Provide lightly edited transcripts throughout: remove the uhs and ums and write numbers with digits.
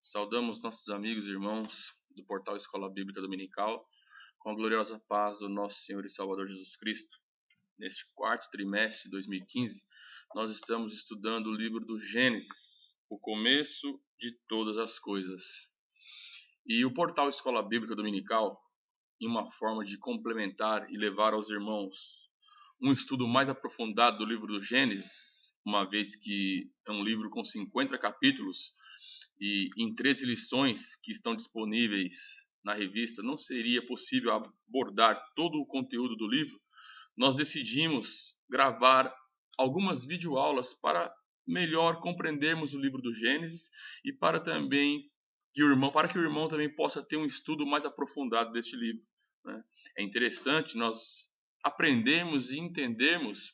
Saudamos nossos amigos e irmãos do portal Escola Bíblica Dominical com a gloriosa paz do nosso Senhor e Salvador Jesus Cristo. Neste quarto trimestre de 2015, nós estamos estudando o livro do Gênesis, o começo de todas as coisas. E o portal Escola Bíblica Dominical, em uma forma de complementar e levar aos irmãos um estudo mais aprofundado do livro do Gênesis, uma vez que é um livro com 50 capítulos, e em 13 lições que estão disponíveis na revista não seria possível abordar todo o conteúdo do livro, nós decidimos gravar algumas videoaulas para melhor compreendermos o livro do Gênesis e para que o irmão também possa ter um estudo mais aprofundado deste livro, né? É interessante nós aprendermos e entendermos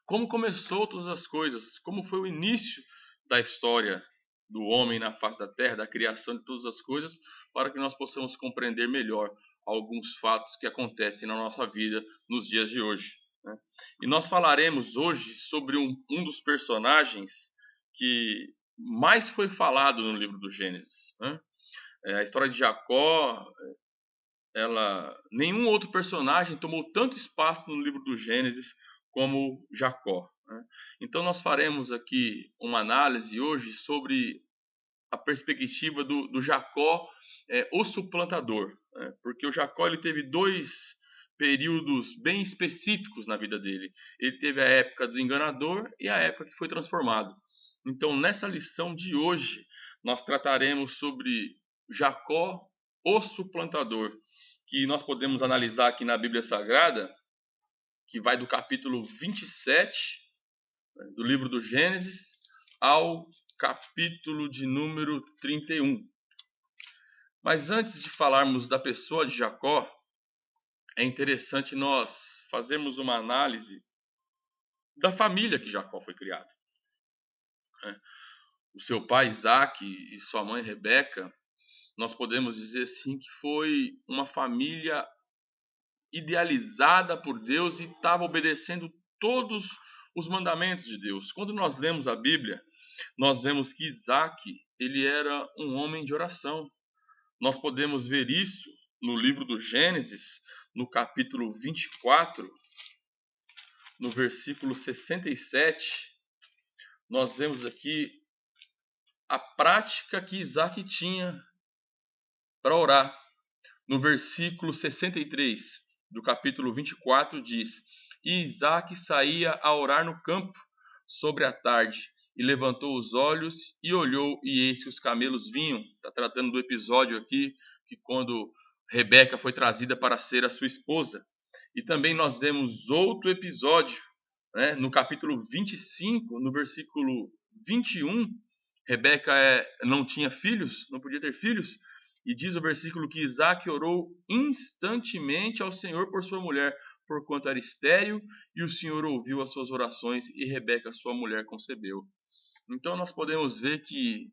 como começou todas as coisas, como foi o início da história do homem na face da terra, da criação de todas as coisas, para que nós possamos compreender melhor alguns fatos que acontecem na nossa vida nos dias de hoje, né? E nós falaremos hoje sobre um dos personagens que mais foi falado no livro do Gênesis, né? A história de Jacó, nenhum outro personagem tomou tanto espaço no livro do Gênesis como Jacó, né? Então nós faremos aqui uma análise hoje sobre a perspectiva do Jacó, o suplantador, né? Porque o Jacó ele teve dois períodos bem específicos na vida dele. Ele teve a época do enganador e a época que foi transformado. Então nessa lição de hoje nós trataremos sobre Jacó, o suplantador, que nós podemos analisar aqui na Bíblia Sagrada, que vai do capítulo 27 do livro do Gênesis ao capítulo de número 31. Mas antes de falarmos da pessoa de Jacó, é interessante nós fazermos uma análise da família que Jacó foi criado. O seu pai Isaac e sua mãe Rebeca, nós podemos dizer assim que foi uma família idealizada por Deus e estava obedecendo todos os mandamentos de Deus. Quando nós lemos a Bíblia, nós vemos que Isaac, ele era um homem de oração. Nós podemos ver isso no livro do Gênesis, no capítulo 24, no versículo 67. Nós vemos aqui a prática que Isaac tinha para orar. No versículo 63 do capítulo 24 diz: E Isaac saía a orar no campo sobre a tarde, e levantou os olhos e olhou, e eis que os camelos vinham. Está tratando do episódio aqui, que quando Rebeca foi trazida para ser a sua esposa. E também nós vemos outro episódio, né, no capítulo 25, no versículo 21, Rebeca não tinha filhos, não podia ter filhos, e diz o versículo que Isaac orou instantemente ao Senhor por sua mulher, porquanto era estéril, e o Senhor ouviu as suas orações, e Rebeca, sua mulher, concebeu. Então nós podemos ver que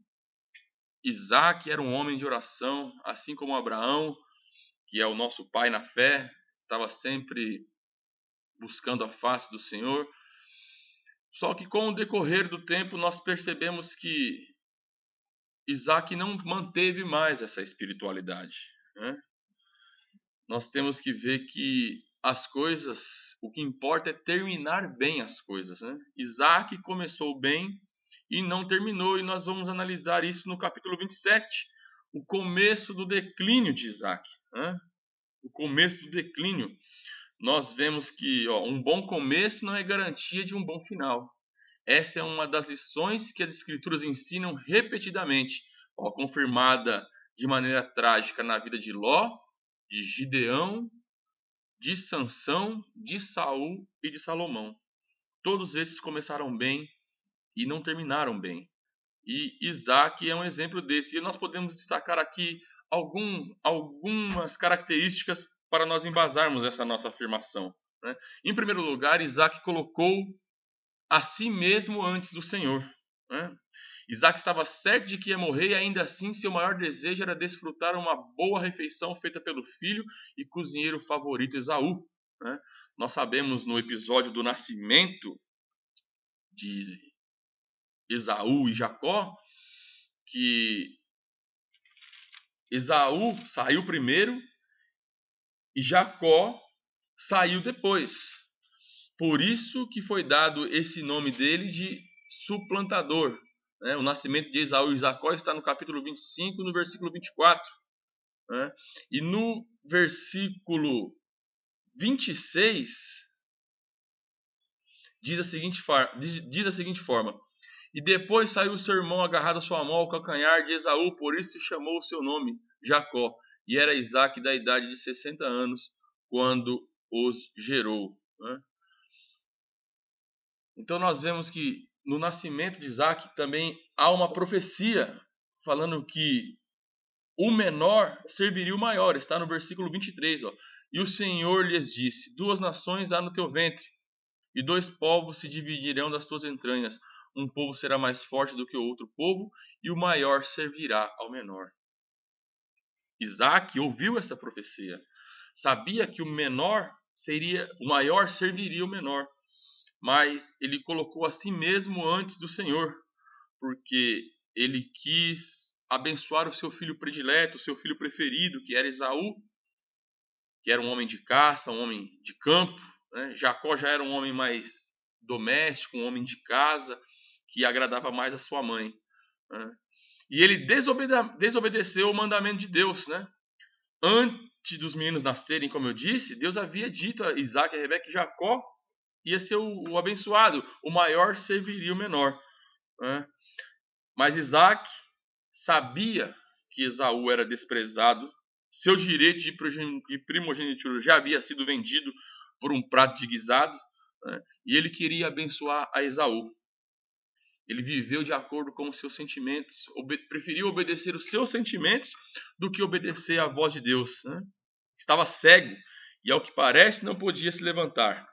Isaac era um homem de oração, assim como Abraão, que é o nosso pai na fé, estava sempre buscando a face do Senhor. Só que com o decorrer do tempo nós percebemos que Isaac não manteve mais essa espiritualidade, né? Nós temos que ver que as coisas, o que importa é terminar bem as coisas, né? Isaac começou bem e não terminou, e nós vamos analisar isso no capítulo 27, o começo do declínio de Isaac, né? O começo do declínio. Nós vemos que um bom começo não é garantia de um bom final. Essa é uma das lições que as Escrituras ensinam repetidamente, confirmada de maneira trágica na vida de Ló, de Gideão, de Sansão, de Saul e de Salomão. Todos esses começaram bem e não terminaram bem. E Isaac é um exemplo desse. E nós podemos destacar aqui algumas características para nós embasarmos essa nossa afirmação, né? Em primeiro lugar, Isaac colocou a si mesmo antes do Senhor, né? Isaac estava certo de que ia morrer e ainda assim seu maior desejo era desfrutar uma boa refeição feita pelo filho e cozinheiro favorito Esaú, né? Nós sabemos no episódio do nascimento de Esaú e Jacó que Esaú saiu primeiro e Jacó saiu depois. Por isso que foi dado esse nome dele de suplantador. Né? O nascimento de Esaú e Jacó está no capítulo 25, no versículo 24. Né? E no versículo 26, diz a seguinte forma: E depois saiu seu irmão agarrado à sua mão ao calcanhar de Esaú, por isso se chamou o seu nome Jacó. E era Isaque da idade de 60 anos quando os gerou. Né? Então nós vemos que no nascimento de Isaque também há uma profecia falando que o menor serviria o maior. Está no versículo 23. Ó. E o Senhor lhes disse: 2 nações há no teu ventre, e 2 povos se dividirão das tuas entranhas. Um povo será mais forte do que o outro povo, e o maior servirá ao menor. Isaque ouviu essa profecia. Sabia que o maior serviria o menor. Mas ele colocou a si mesmo antes do Senhor, porque ele quis abençoar o seu filho predileto, o seu filho preferido, que era Esaú, que era um homem de caça, um homem de campo. Né? Jacó já era um homem mais doméstico, um homem de casa, que agradava mais a sua mãe. Né? E ele desobedeceu o mandamento de Deus. Né? Antes dos meninos nascerem, como eu disse, Deus havia dito a Isaac e a Rebeca que Jacó ia ser o abençoado, o maior serviria o menor. Né? Mas Isaac sabia que Esaú era desprezado, seu direito de primogenitura já havia sido vendido por um prato de guisado, né? E ele queria abençoar a Esaú. Ele viveu de acordo com os seus sentimentos, preferiu obedecer os seus sentimentos do que obedecer à voz de Deus. Né? Estava cego e, ao que parece, não podia se levantar.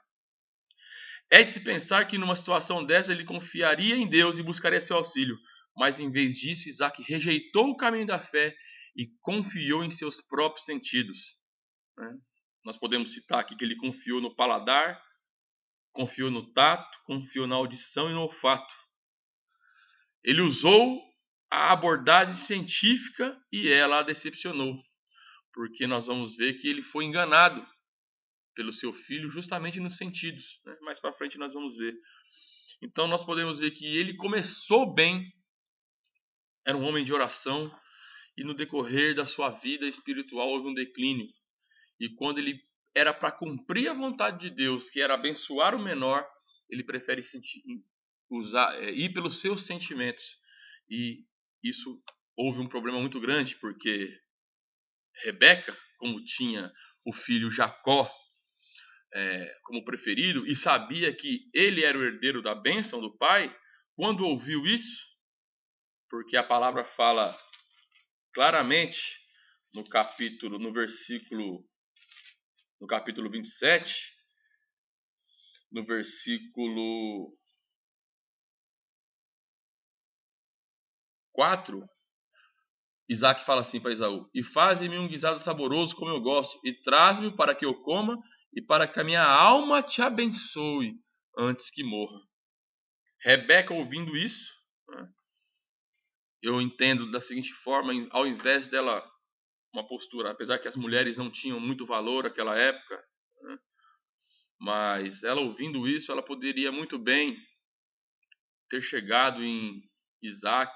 É de se pensar que numa situação dessa ele confiaria em Deus e buscaria seu auxílio. Mas em vez disso, Isaac rejeitou o caminho da fé e confiou em seus próprios sentidos. Né? Nós podemos citar aqui que ele confiou no paladar, confiou no tato, confiou na audição e no olfato. Ele usou a abordagem científica e ela a decepcionou. Porque nós vamos ver que ele foi enganado pelo seu filho justamente nos sentidos. Né? Mais para frente nós vamos ver. Então nós podemos ver que ele começou bem, era um homem de oração, e no decorrer da sua vida espiritual houve um declínio. E quando ele era para cumprir a vontade de Deus, que era abençoar o menor, ele prefere ir pelos seus sentimentos. E isso houve um problema muito grande, porque Rebeca, como tinha o filho Jacó como preferido e sabia que ele era o herdeiro da bênção do pai, quando ouviu isso, porque a palavra fala claramente no capítulo 27, no versículo 4, Isaac fala assim para Esaú: E faze-me um guisado saboroso como eu gosto, e traz-me para que eu coma, e para que a minha alma te abençoe antes que morra. Rebeca, ouvindo isso, né, eu entendo da seguinte forma: ao invés dela, uma postura, apesar que as mulheres não tinham muito valor naquela época, né, mas ela ouvindo isso, ela poderia muito bem ter chegado em Isaac,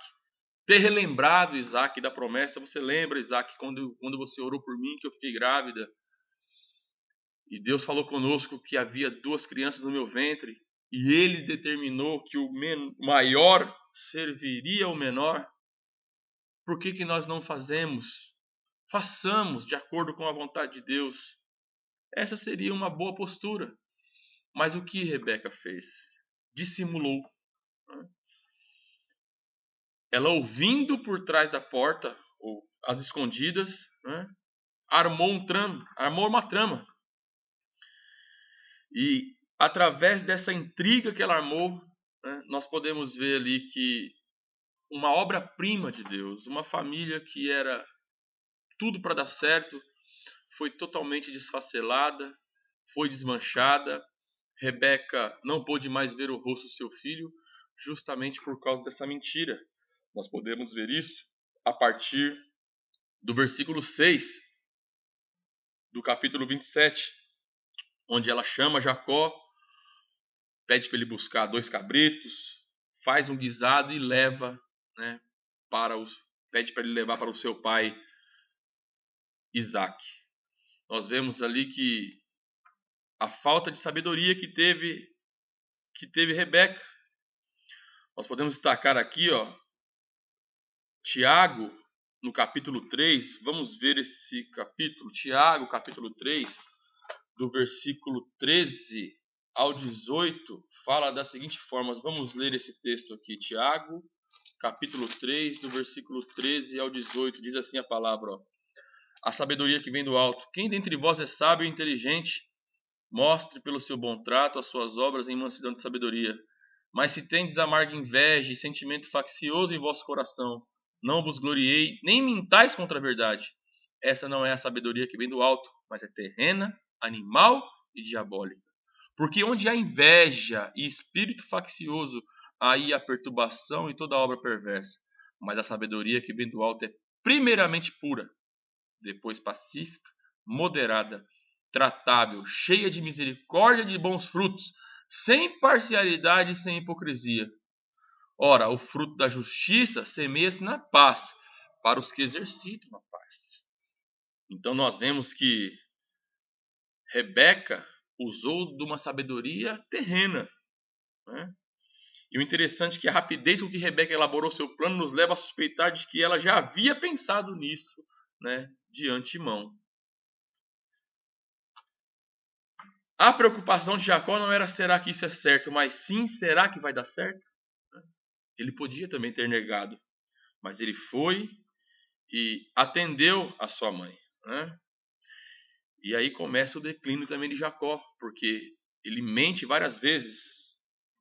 ter relembrado Isaac da promessa. Você lembra, Isaac, quando você orou por mim, que eu fiquei grávida, e Deus falou conosco que havia 2 crianças no meu ventre, e ele determinou que o maior serviria ao menor. Por que nós não fazemos? Façamos de acordo com a vontade de Deus. Essa seria uma boa postura. Mas o que Rebeca fez? Dissimulou. Ela, ouvindo por trás da porta, ou às escondidas, né, armou uma trama. E através dessa intriga que ela armou, né, nós podemos ver ali que uma obra-prima de Deus, uma família que era tudo para dar certo, foi totalmente desfacelada, foi desmanchada. Rebeca não pôde mais ver o rosto do seu filho, justamente por causa dessa mentira. Nós podemos ver isso a partir do versículo 6 do capítulo 27, onde ela chama Jacó, pede para ele buscar 2 cabritos, faz um guisado e leva, né, pede para ele levar para o seu pai Isaac. Nós vemos ali que a falta de sabedoria que teve Rebeca. Nós podemos destacar aqui, Tiago, no capítulo 3, vamos ver esse capítulo, Tiago, capítulo 3, do versículo 13 ao 18, fala da seguinte forma, vamos ler esse texto aqui, Tiago, capítulo 3, do versículo 13 ao 18, diz assim a palavra, a sabedoria que vem do alto. Quem dentre vós é sábio e inteligente? Mostre pelo seu bom trato as suas obras em mansidão de sabedoria. Mas se tendes amarga inveja e sentimento faccioso em vosso coração, não vos gloriei, nem mintais contra a verdade. Essa não é a sabedoria que vem do alto, mas é terrena, animal e diabólica. Porque onde há inveja e espírito faccioso, aí há perturbação e toda obra perversa. Mas a sabedoria que vem do alto é primeiramente pura, depois pacífica, moderada, tratável, cheia de misericórdia e de bons frutos, sem parcialidade e sem hipocrisia. Ora, o fruto da justiça semeia-se na paz, para os que exercitam a paz. Então nós vemos que Rebeca usou de uma sabedoria terrena, né? E o interessante é que a rapidez com que Rebeca elaborou seu plano nos leva a suspeitar de que ela já havia pensado nisso, né, de antemão. A preocupação de Jacó não era será que isso é certo, mas sim será que vai dar certo? Ele podia também ter negado, mas ele foi e atendeu a sua mãe, né? E aí começa o declínio também de Jacó, porque ele mente várias vezes.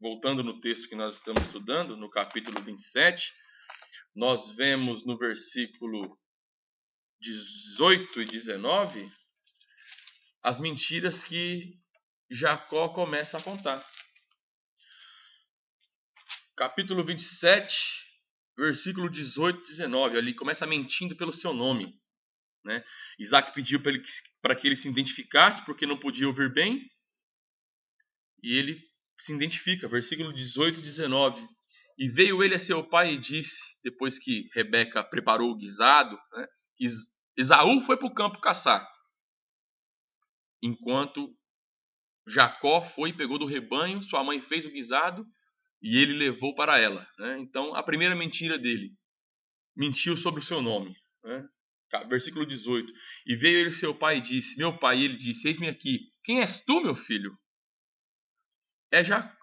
Voltando no texto que nós estamos estudando, no capítulo 27, nós vemos no versículo 18 e 19 as mentiras que Jacó começa a contar. Capítulo 27, versículo 18 e 19, ali começa mentindo pelo seu nome, né? Isaac pediu para que ele se identificasse, porque não podia ouvir bem, e ele se identifica, versículo 18 e 19. E veio ele a seu pai e disse, depois que Rebeca preparou o guisado, né, que Esaú foi para o campo caçar, enquanto Jacó foi e pegou do rebanho, sua mãe fez o guisado e ele levou para ela, né? Então a primeira mentira dele, mentiu sobre o seu nome, né? Versículo 18. E veio ele seu pai e disse, meu pai, e ele disse, eis-me aqui, quem és tu, meu filho?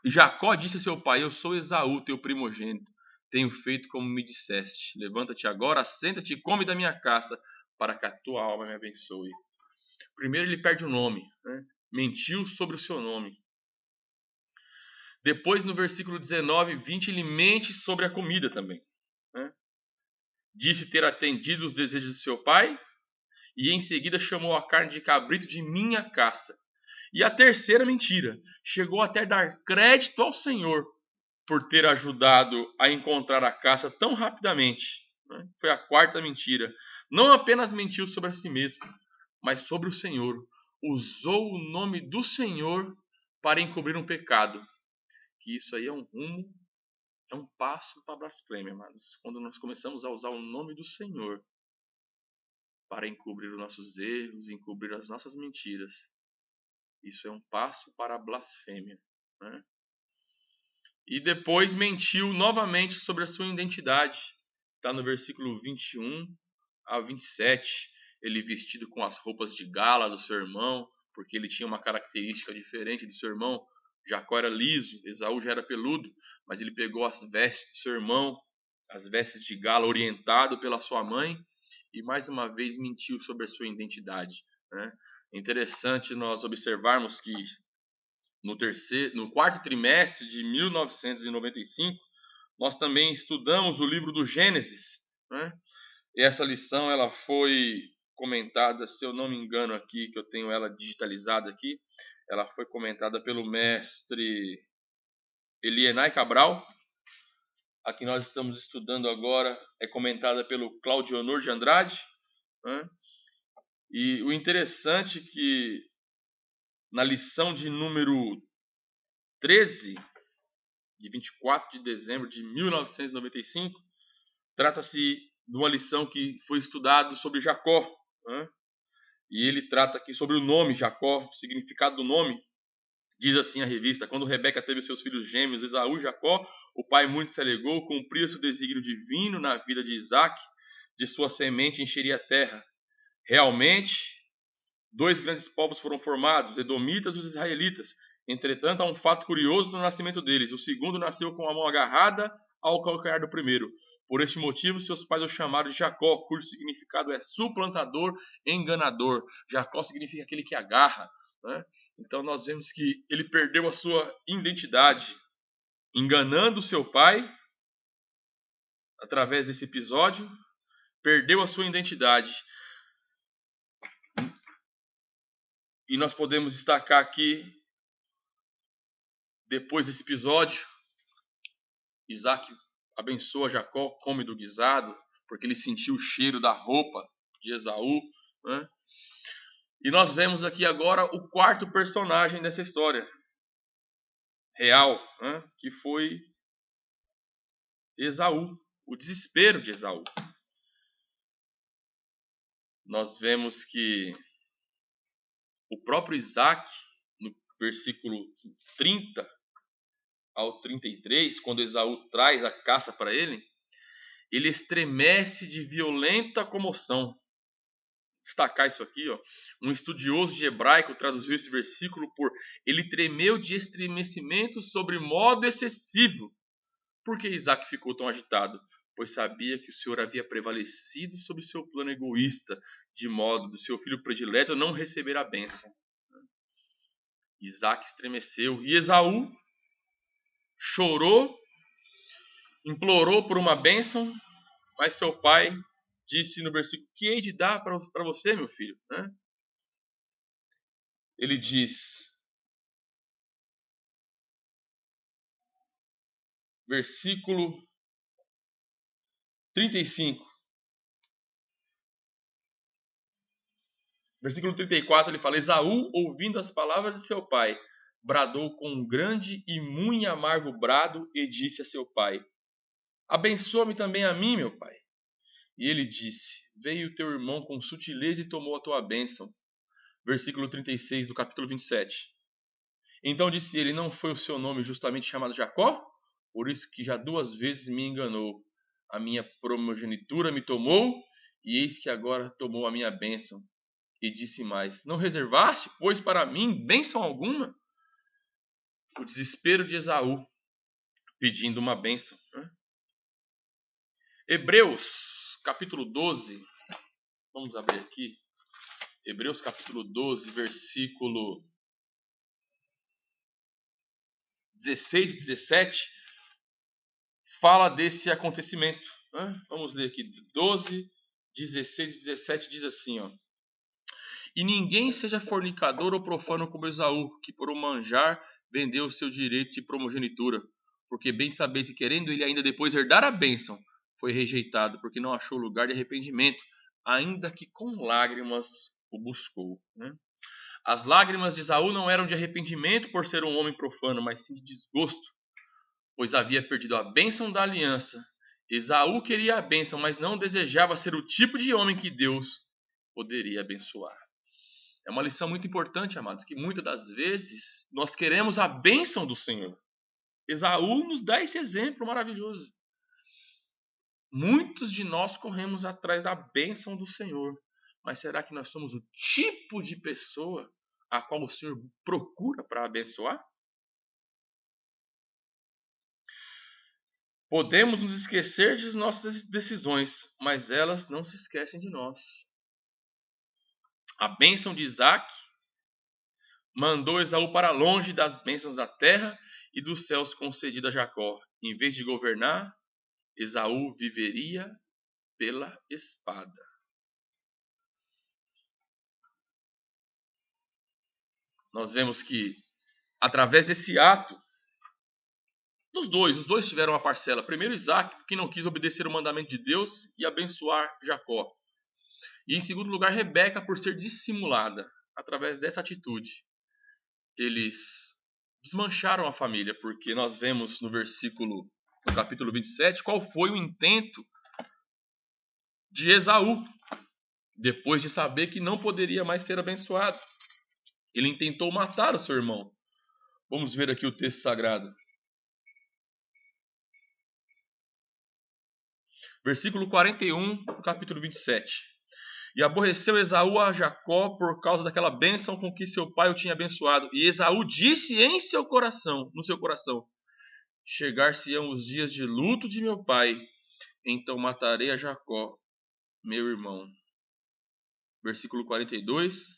Jacó disse a seu pai, eu sou Esaú, teu primogênito, tenho feito como me disseste, levanta-te agora, assenta-te e come da minha caça, para que a tua alma me abençoe. Primeiro ele perde o nome, né? Mentiu sobre o seu nome. Depois no versículo 19 e 20 ele mente sobre a comida também, né? Disse ter atendido os desejos de seu pai, e em seguida chamou a carne de cabrito de minha caça. E a terceira mentira, chegou até dar crédito ao Senhor por ter ajudado a encontrar a caça tão rapidamente, né? Foi a quarta mentira. Não apenas mentiu sobre a si mesmo, mas sobre o Senhor. Usou o nome do Senhor para encobrir um pecado. Que isso aí é um rumo, é um passo para a blasfêmia, amados. Quando nós começamos a usar o nome do Senhor para encobrir os nossos erros, encobrir as nossas mentiras, isso é um passo para a blasfêmia, né? E depois mentiu novamente sobre a sua identidade. Está no versículo 21 a 27. Ele vestido com as roupas de gala do seu irmão, porque ele tinha uma característica diferente do seu irmão. Jacó era liso, Esaú já era peludo, mas ele pegou as vestes de seu irmão, as vestes de gala, orientado pela sua mãe, e mais uma vez mentiu sobre a sua identidade, né? É interessante nós observarmos que no quarto trimestre de 1995, nós também estudamos o livro do Gênesis, né? E essa lição ela foi comentada, se eu não me engano aqui, que eu tenho ela digitalizada aqui, ela foi comentada pelo mestre Elienay Cabral. A que nós estamos estudando agora é comentada pelo Claudionor de Andrade. né? E o interessante é que na lição de número 13, de 24 de dezembro de 1995, trata-se de uma lição que foi estudada sobre Jacó, né? E ele trata aqui sobre o nome Jacó, o significado do nome. Diz assim a revista: quando Rebeca teve seus filhos gêmeos, Esaú e Jacó, o pai muito se alegou, cumpria seu desígnio divino na vida de Isaque, de sua semente encheria a terra. Realmente, dois grandes povos foram formados, os edomitas e os israelitas. Entretanto, há um fato curioso no nascimento deles. O segundo nasceu com a mão agarrada ao calcanhar do primeiro. Por este motivo, seus pais o chamaram de Jacó, cujo significado é suplantador, enganador. Jacó significa aquele que agarra, né? Então nós vemos que ele perdeu a sua identidade, enganando seu pai, através desse episódio, perdeu a sua identidade. E nós podemos destacar aqui, depois desse episódio, Isaac abençoa Jacó, come do guisado, porque ele sentiu o cheiro da roupa de Esaú, né? E nós vemos aqui agora o quarto personagem dessa história real, né? Que foi Esaú, o desespero de Esaú. Nós vemos que o próprio Isaac, no versículo 30 ao 33, quando Esaú traz a caça para ele estremece de violenta comoção. Destacar isso aqui, ó. Um estudioso de hebraico traduziu esse versículo por: ele tremeu de estremecimento sobre modo excessivo. Por que Isaac ficou tão agitado? Pois sabia que o Senhor havia prevalecido sobre seu plano egoísta, de modo do seu filho predileto não receber a bênção. Isaac estremeceu e Esaú chorou, implorou por uma bênção, mas seu pai disse no versículo: que hei de dar para você, meu filho? Né? Ele diz, versículo 35. Versículo 34, ele fala: Esaú, ouvindo as palavras de seu pai, bradou com um grande e muito amargo brado e disse a seu pai: abençoa-me também a mim, meu pai. E ele disse: veio teu irmão com sutileza e tomou a tua bênção. Versículo 36 do capítulo 27. Então disse ele: não foi o seu nome justamente chamado Jacó? Por isso que já 2 vezes me enganou. A minha primogenitura me tomou, e eis que agora tomou a minha bênção. E disse mais: não reservaste, pois, para mim bênção alguma? O desespero de Esaú, pedindo uma bênção. Hebreus, capítulo 12. Vamos abrir aqui. Hebreus, capítulo 12, versículo 16 e 17. Fala desse acontecimento. Vamos ler aqui. 12, 16 e 17 diz assim, ó: e ninguém seja fornicador ou profano como Esaú, que por um manjar vendeu o seu direito de primogenitura, porque bem sabeis que, querendo ele ainda depois herdar a bênção, foi rejeitado, porque não achou lugar de arrependimento, ainda que com lágrimas o buscou. As lágrimas de Esaú não eram de arrependimento por ser um homem profano, mas sim de desgosto, pois havia perdido a bênção da aliança. Esaú queria a bênção, mas não desejava ser o tipo de homem que Deus poderia abençoar. É uma lição muito importante, amados, que muitas das vezes nós queremos a bênção do Senhor. Esaú nos dá esse exemplo maravilhoso. Muitos de nós corremos atrás da bênção do Senhor, mas será que nós somos o tipo de pessoa a qual o Senhor procura para abençoar? Podemos nos esquecer de nossas decisões, mas elas não se esquecem de nós. A bênção de Isaac mandou Esaú para longe das bênçãos da terra e dos céus concedida a Jacó. Em vez de governar, Esaú viveria pela espada. Nós vemos que, através desse ato, os dois tiveram uma parcela. Primeiro Isaac, que não quis obedecer o mandamento de Deus e abençoar Jacó. E em segundo lugar, Rebeca, por ser dissimulada. Através dessa atitude, eles desmancharam a família, porque nós vemos no capítulo 27, qual foi o intento de Esaú, depois de saber que não poderia mais ser abençoado. Ele intentou matar o seu irmão. Vamos ver aqui o texto sagrado. Versículo 41, capítulo 27. E aborreceu Esaú a Jacó por causa daquela bênção com que seu pai o tinha abençoado. E Esaú disse no seu coração, chegar-se-ão os dias de luto de meu pai, então matarei a Jacó, meu irmão. Versículo 42.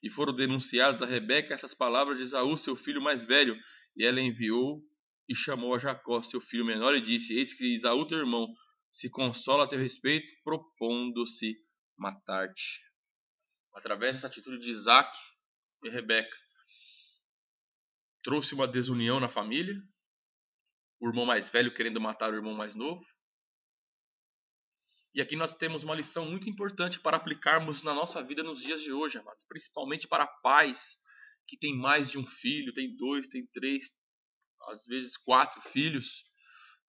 E foram denunciadas a Rebeca essas palavras de Esaú, seu filho mais velho, e ela enviou e chamou a Jacó, seu filho menor, e disse: eis que Esaú, teu irmão, se consola a teu respeito, propondo-se matar-te. Através dessa atitude de Isaac e Rebeca, trouxe uma desunião na família, o irmão mais velho querendo matar o irmão mais novo. E aqui nós temos uma lição muito importante para aplicarmos na nossa vida nos dias de hoje, amados. Principalmente para pais que têm mais de um filho, tem 2, tem 3, às vezes 4 filhos,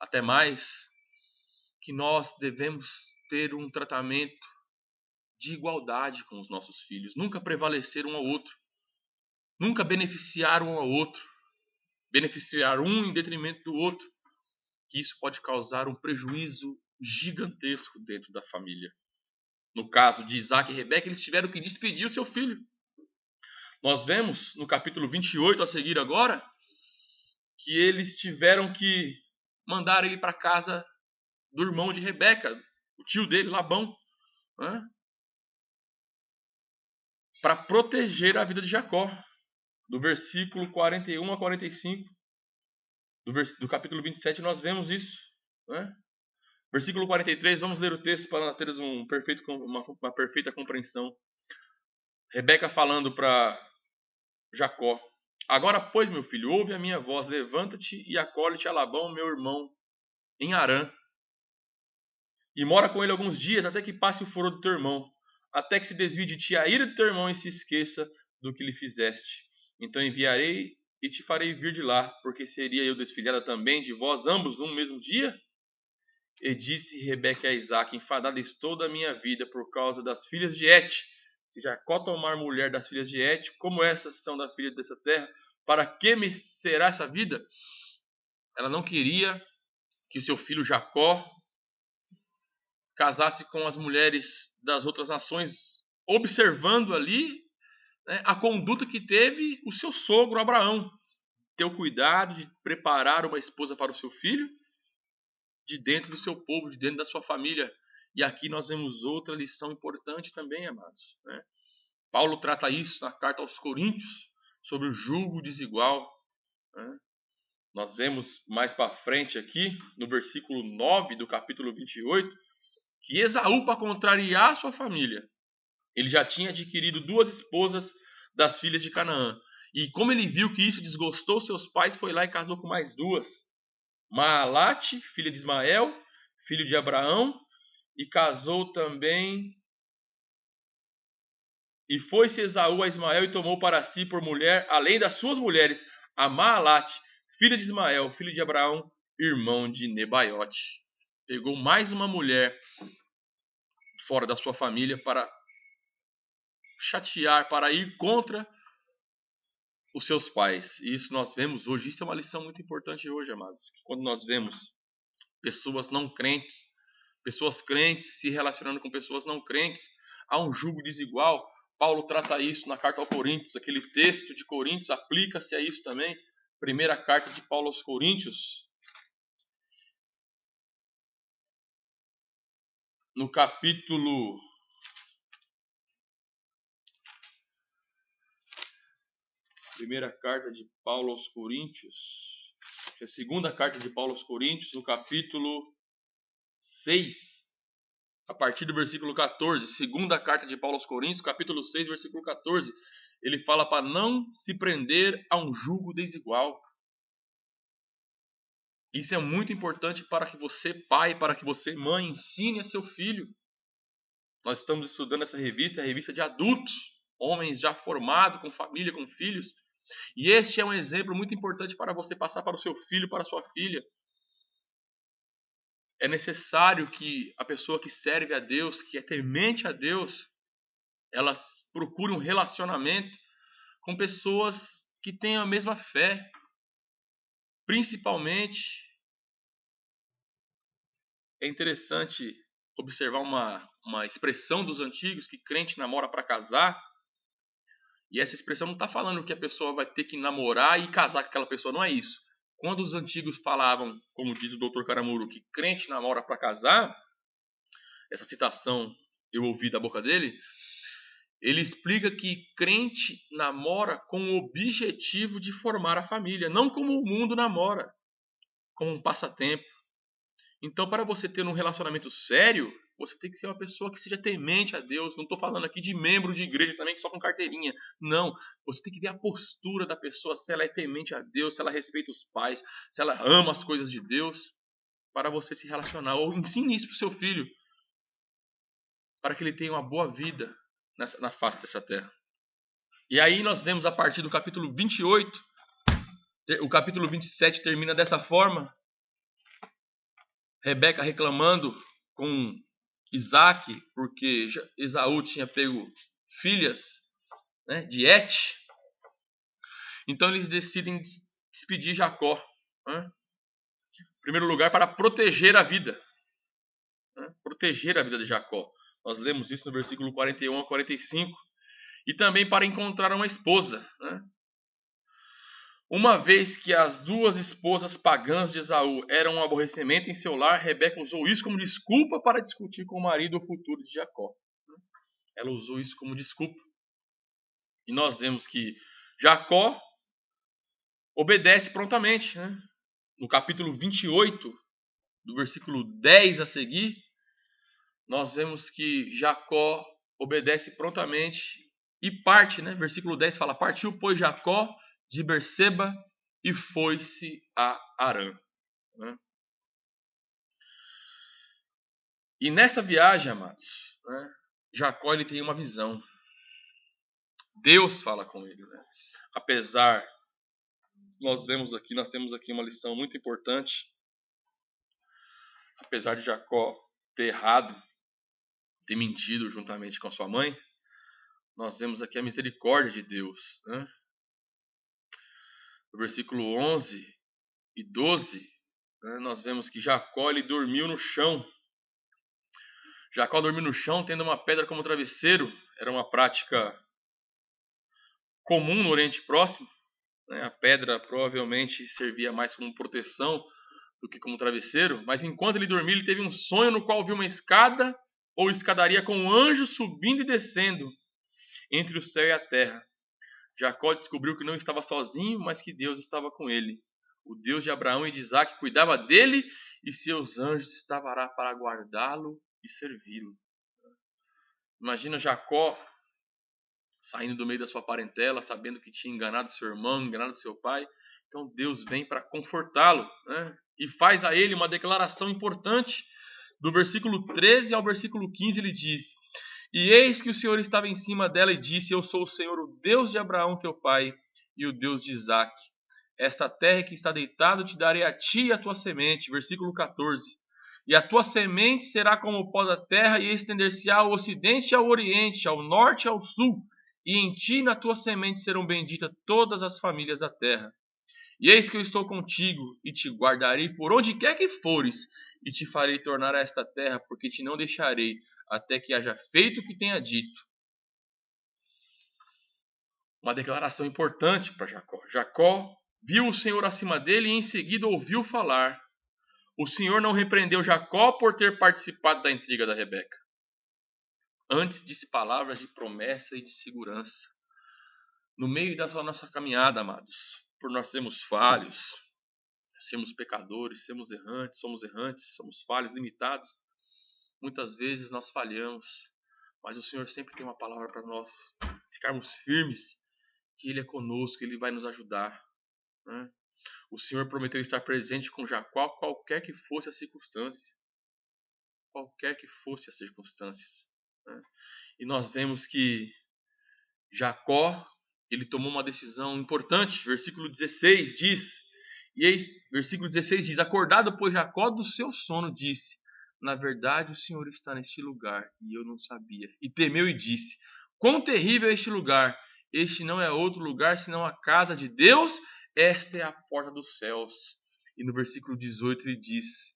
até mais. Que nós devemos ter um tratamento de igualdade com os nossos filhos. Nunca prevalecer um ao outro. Nunca beneficiar um ao outro. Beneficiar um em detrimento do outro. Que isso pode causar um prejuízo gigantesco dentro da família. No caso de Isaac e Rebeca, eles tiveram que despedir o seu filho. Nós vemos no capítulo 28 a seguir agora, que eles tiveram que mandar ele para casa do irmão de Rebeca, o tio dele, Labão, para proteger a vida de Jacó. Do versículo 41 a 45 do capítulo 27 nós vemos isso. Versículo 43, vamos ler o texto para termos uma perfeita compreensão. Rebeca falando para Jacó: agora, pois, meu filho, ouve a minha voz, levanta-te e acolhe-te a Labão, meu irmão, em Harã, e mora com ele alguns dias, até que passe o furor do teu irmão, até que se desvie de ti a ira do teu irmão e se esqueça do que lhe fizeste. Então enviarei e te farei vir de lá, porque seria eu desfilhada também de vós ambos num mesmo dia? E disse Rebeca a Isaque: enfadada estou da minha vida por causa das filhas de Et. Se Jacó tomar mulher das filhas de Et, como essas são da filha dessa terra, para que me será essa vida? Ela não queria que o seu filho Jacó casasse com as mulheres das outras nações, observando ali a conduta que teve o seu sogro Abraão. Ter o cuidado de preparar uma esposa para o seu filho, de dentro do seu povo, de dentro da sua família. E aqui nós vemos outra lição importante também, amados. Paulo trata isso na carta aos Coríntios, sobre o jugo desigual. Nós vemos mais para frente aqui, no versículo 9 do capítulo 28, que Esaú, para contrariar a sua família, ele já tinha adquirido 2 esposas das filhas de Canaã. E como ele viu que isso desgostou seus pais, foi lá e casou com mais 2. Maalate, filha de Ismael, filho de Abraão, e casou também. E foi-se Esaú a Ismael e tomou para si por mulher, além das suas mulheres, a Maalate, filha de Ismael, filho de Abraão, irmão de Nebaiote. Pegou mais uma mulher fora da sua família para chatear, para ir contra os seus pais. E isso nós vemos hoje. Isso é uma lição muito importante hoje, amados. Quando nós vemos pessoas não crentes, pessoas crentes se relacionando com pessoas não crentes, há um jugo desigual. Paulo trata isso na carta aos Coríntios. Aquele texto de Coríntios aplica-se a isso também. Primeira carta de Paulo aos Coríntios, no capítulo 1ª carta de Paulo aos Coríntios, a 2ª carta de Paulo aos Coríntios, no capítulo 6, a partir do versículo 14, 2ª carta de Paulo aos Coríntios, capítulo 6, versículo 14, ele fala para não se prender a um jugo desigual. Isso é muito importante para que você, pai, para que você, mãe, ensine a seu filho. Nós estamos estudando essa revista, é a revista de adultos, homens já formados, com família, com filhos. E este é um exemplo muito importante para você passar para o seu filho, para a sua filha. É necessário que a pessoa que serve a Deus, que é temente a Deus, elas procure um relacionamento com pessoas que tenham a mesma fé. Principalmente, é interessante observar uma expressão dos antigos, que crente namora para casar. E essa expressão não está falando que a pessoa vai ter que namorar e casar com aquela pessoa, não é isso. Quando os antigos falavam, como diz o Dr. Caramuru, que crente namora para casar, essa citação eu ouvi da boca dele, ele explica que crente namora com o objetivo de formar a família, não como o mundo namora, como um passatempo. Então, para você ter um relacionamento sério, você tem que ser uma pessoa que seja temente a Deus. Não estou falando aqui de membro de igreja também, que só com carteirinha. Não. Você tem que ver a postura da pessoa, se ela é temente a Deus, se ela respeita os pais, se ela ama as coisas de Deus, para você se relacionar. Ou ensine isso para o seu filho, para que ele tenha uma boa vida na face dessa terra. E aí nós vemos a partir do capítulo 28, o capítulo 27 termina dessa forma. Rebeca reclamando com Isaac, porque Esaú tinha pego filhas, né, de Et. Então eles decidem despedir Jacó. Né, em primeiro lugar, para proteger a vida. Né, proteger a vida de Jacó. Nós lemos isso no versículo 41 a 45. E também para encontrar uma esposa. Né. Uma vez que as duas esposas pagãs de Esaú eram um aborrecimento em seu lar, Rebeca usou isso como desculpa para discutir com o marido o futuro de Jacó. Ela usou isso como desculpa. E nós vemos que Jacó obedece prontamente. Né? No capítulo 28, do versículo 10 a seguir, nós vemos que Jacó obedece prontamente e parte. Né? Versículo 10 fala: partiu, pois, Jacó de Berseba e foi-se a Harã. Né? E nessa viagem, amados, né, Jacó ele tem uma visão. Deus fala com ele. Né? Apesar, nós temos aqui uma lição muito importante. Apesar de Jacó ter errado, ter mentido juntamente com a sua mãe, nós vemos aqui a misericórdia de Deus. Né? No versículo 11 e 12, né, nós vemos que Jacó ele dormiu no chão. Jacó dormiu no chão, tendo uma pedra como travesseiro. Era uma prática comum no Oriente Próximo. Né? A pedra provavelmente servia mais como proteção do que como travesseiro. Mas enquanto ele dormia, ele teve um sonho no qual viu uma escada ou escadaria com um anjo subindo e descendo entre o céu e a terra. Jacó descobriu que não estava sozinho, mas que Deus estava com ele. O Deus de Abraão e de Isaac cuidava dele e seus anjos estavam lá para guardá-lo e servi-lo. Imagina Jacó saindo do meio da sua parentela, sabendo que tinha enganado seu irmão, enganado seu pai. Então Deus vem para confortá-lo, né? E faz a ele uma declaração importante. Do versículo 13 ao versículo 15 ele diz: e eis que o Senhor estava em cima dela e disse: eu sou o Senhor, o Deus de Abraão teu pai e o Deus de Isaac. Esta terra que está deitada te darei a ti e a tua semente. Versículo 14. E a tua semente será como o pó da terra, e estender-se-á ao ocidente e ao oriente, ao norte e ao sul. E em ti e na tua semente serão benditas todas as famílias da terra. E eis que eu estou contigo, e te guardarei por onde quer que fores, e te farei tornar a esta terra, porque te não deixarei, até que haja feito o que tenha dito. Uma declaração importante para Jacó. Jacó viu o Senhor acima dele e em seguida ouviu falar. O Senhor não repreendeu Jacó por ter participado da intriga da Rebeca. Antes disse palavras de promessa e de segurança. No meio da nossa caminhada, amados, por nós sermos falhos, sermos pecadores, somos errantes, somos falhos, limitados. Muitas vezes nós falhamos, mas o Senhor sempre tem uma palavra para nós ficarmos firmes, que Ele é conosco, Ele vai nos ajudar. Né? O Senhor prometeu estar presente com Jacó, qualquer que fosse a circunstância. Qualquer que fosse as circunstâncias. E nós vemos que Jacó, ele tomou uma decisão importante. Versículo 16 diz, versículo 16 diz: acordado, pois, Jacó do seu sono, disse: na verdade, o Senhor está neste lugar, e eu não sabia. E temeu e disse: quão terrível é este lugar! Este não é outro lugar, senão a casa de Deus. Esta é a porta dos céus. E no versículo 18 ele diz: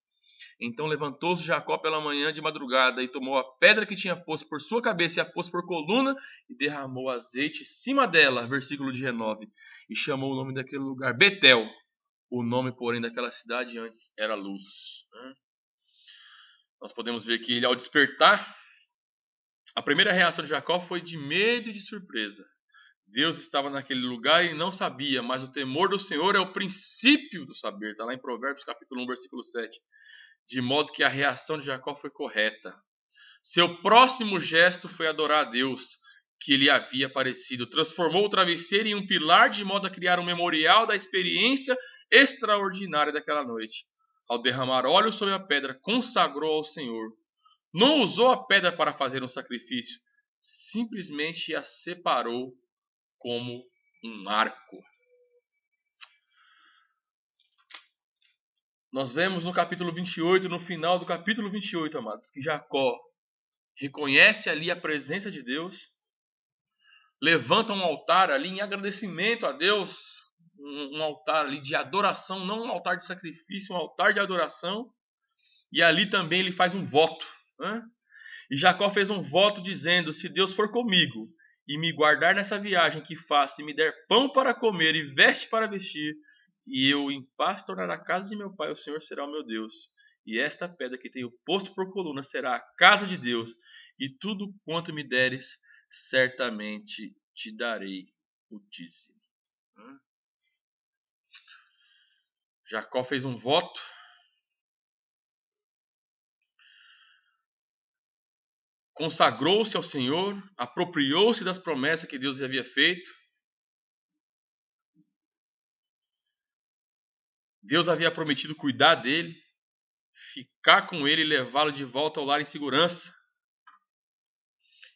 então levantou-se Jacó pela manhã de madrugada, e tomou a pedra que tinha posto por sua cabeça, e a pôs por coluna, e derramou azeite em cima dela. Versículo 19. E chamou o nome daquele lugar Betel. O nome, porém, daquela cidade antes era Luz. Nós podemos ver que ele, ao despertar, a primeira reação de Jacó foi de medo e de surpresa. Deus estava naquele lugar e não sabia, mas o temor do Senhor é o princípio do saber. Está lá em Provérbios capítulo 1, versículo 7. De modo que a reação de Jacó foi correta. Seu próximo gesto foi adorar a Deus, que lhe havia aparecido. Transformou o travesseiro em um pilar, de modo a criar um memorial da experiência extraordinária daquela noite. Ao derramar óleo sobre a pedra, consagrou ao Senhor. Não usou a pedra para fazer um sacrifício, simplesmente a separou como um arco. Nós vemos no capítulo 28, no final do capítulo 28, amados, que Jacó reconhece ali a presença de Deus, levanta um altar ali em agradecimento a Deus, um altar ali de adoração, não um altar de sacrifício, um altar de adoração, e ali também ele faz um voto. E Jacó fez um voto dizendo: se Deus for comigo e me guardar nessa viagem que faço, e me der pão para comer e veste para vestir, e eu em paz tornar a casa de meu pai, o Senhor será o meu Deus. E esta pedra que tenho posto por coluna será a casa de Deus, e tudo quanto me deres, certamente te darei o dízimo. Jacó fez um voto, consagrou-se ao Senhor, apropriou-se das promessas que Deus lhe havia feito. Deus havia prometido cuidar dele, ficar com ele e levá-lo de volta ao lar em segurança.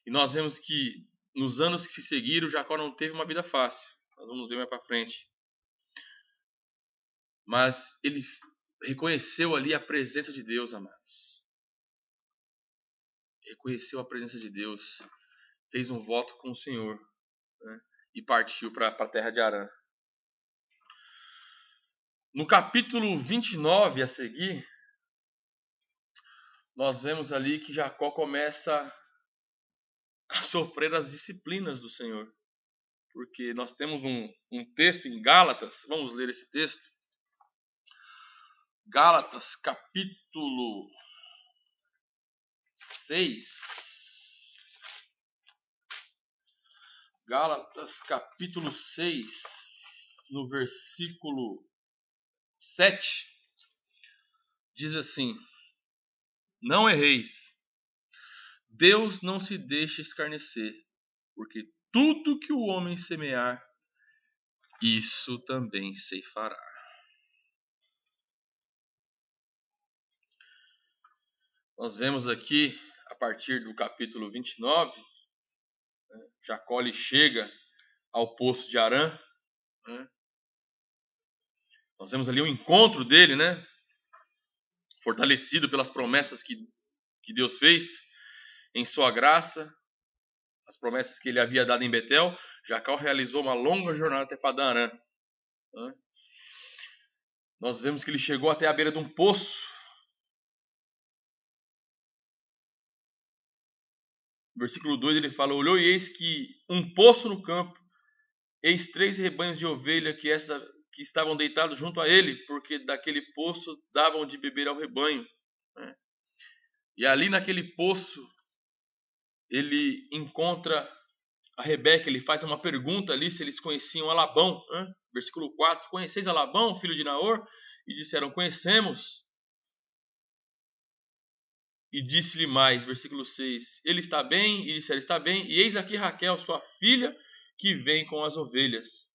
E nós vemos que nos anos que se seguiram, Jacó não teve uma vida fácil. Nós vamos ver mais para frente. Mas ele reconheceu ali a presença de Deus, amados. Reconheceu a presença de Deus. Fez um voto com o Senhor, e partiu para a terra de Harã. No capítulo 29 a seguir, nós vemos ali que Jacó começa a sofrer as disciplinas do Senhor. Porque nós temos um texto em Gálatas, vamos ler esse texto. Gálatas capítulo 6. Gálatas capítulo 6, no versículo 7, diz assim: não erreis, Deus não se deixa escarnecer, porque tudo que o homem semear, isso também ceifará. Nós vemos aqui, a partir do capítulo 29, Jacó lhe chega ao poço de Harã. Nós vemos ali o encontro dele, fortalecido pelas promessas que Deus fez em sua graça, as promessas que ele havia dado em Betel. Jacó realizou uma longa jornada até Padã Arã. Nós vemos que ele chegou até a beira de um poço. No versículo 2 ele fala: olhou e eis que um poço no campo, eis 3 rebanhos de ovelha que estavam deitados junto a ele, porque daquele poço davam de beber ao rebanho. E ali naquele poço ele encontra a Rebeca. Ele faz uma pergunta ali se eles conheciam a Labão. Versículo 4: conheceis a Labão, filho de Naor? E disseram: conhecemos. E disse-lhe mais, versículo 6: ele está bem? E disseram: está bem. E eis aqui Raquel, sua filha, que vem com as ovelhas.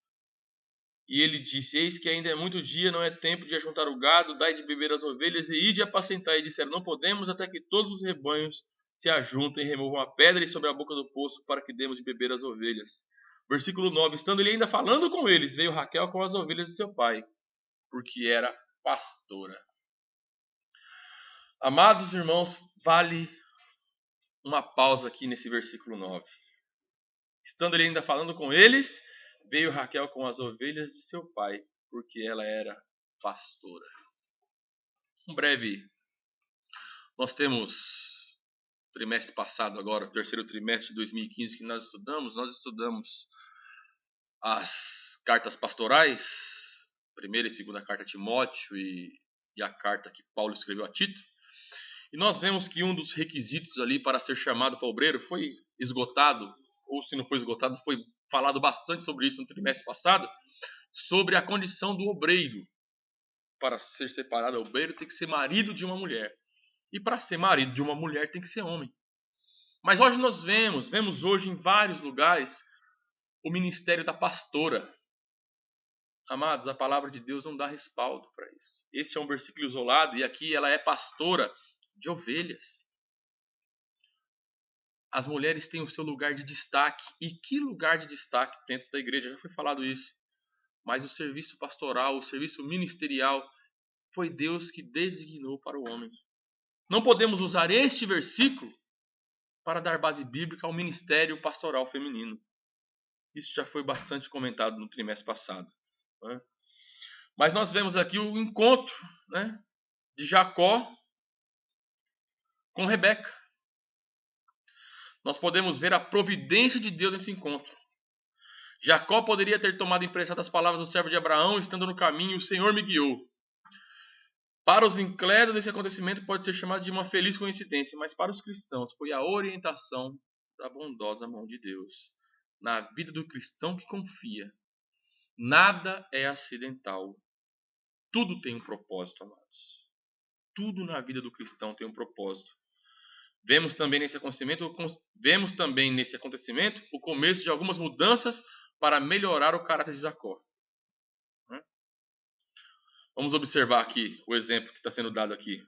E ele disse: eis que ainda é muito dia, não é tempo de ajuntar o gado, dai de beber as ovelhas e ide apacentar. E disseram: não podemos, até que todos os rebanhos se ajuntem e removam a pedra e sobre a boca do poço para que demos de beber às ovelhas. Versículo 9. Estando ele ainda falando com eles, veio Raquel com as ovelhas de seu pai, porque era pastora. Amados irmãos, vale uma pausa aqui nesse versículo 9. Estando ele ainda falando com eles, veio Raquel com as ovelhas de seu pai, porque ela era pastora. Um breve. Nós temos trimestre passado agora, o terceiro trimestre de 2015 que nós estudamos as cartas pastorais, primeira e segunda carta a Timóteo e a carta que Paulo escreveu a Tito. E nós vemos que um dos requisitos ali para ser chamado para obreiro foi esgotado, ou se não foi esgotado, foi falado bastante sobre isso no trimestre passado, sobre a condição do obreiro. Para ser separado obreiro tem que ser marido de uma mulher. E para ser marido de uma mulher tem que ser homem. Mas hoje nós vemos hoje em vários lugares o ministério da pastora. Amados, a palavra de Deus não dá respaldo para isso. Esse é um versículo isolado e aqui ela é pastora de ovelhas. As mulheres têm o seu lugar de destaque. E que lugar de destaque dentro da igreja? Já foi falado isso. Mas o serviço pastoral, o serviço ministerial, foi Deus que designou para o homem. Não podemos usar este versículo para dar base bíblica ao ministério pastoral feminino. Isso já foi bastante comentado no trimestre passado. Né? Mas nós vemos aqui o encontro, né, de Jacó com Rebeca. Nós podemos ver a providência de Deus nesse encontro. Jacó poderia ter tomado emprestado as palavras do servo de Abraão, estando no caminho, o Senhor me guiou. Para os incrédulos, esse acontecimento pode ser chamado de uma feliz coincidência, mas para os cristãos foi a orientação da bondosa mão de Deus. Na vida do cristão que confia, nada é acidental. Tudo tem um propósito, amados. Tudo na vida do cristão tem um propósito. Vemos também nesse acontecimento o começo de algumas mudanças para melhorar o caráter de Jacó. Vamos observar aqui o exemplo que está sendo dado aqui.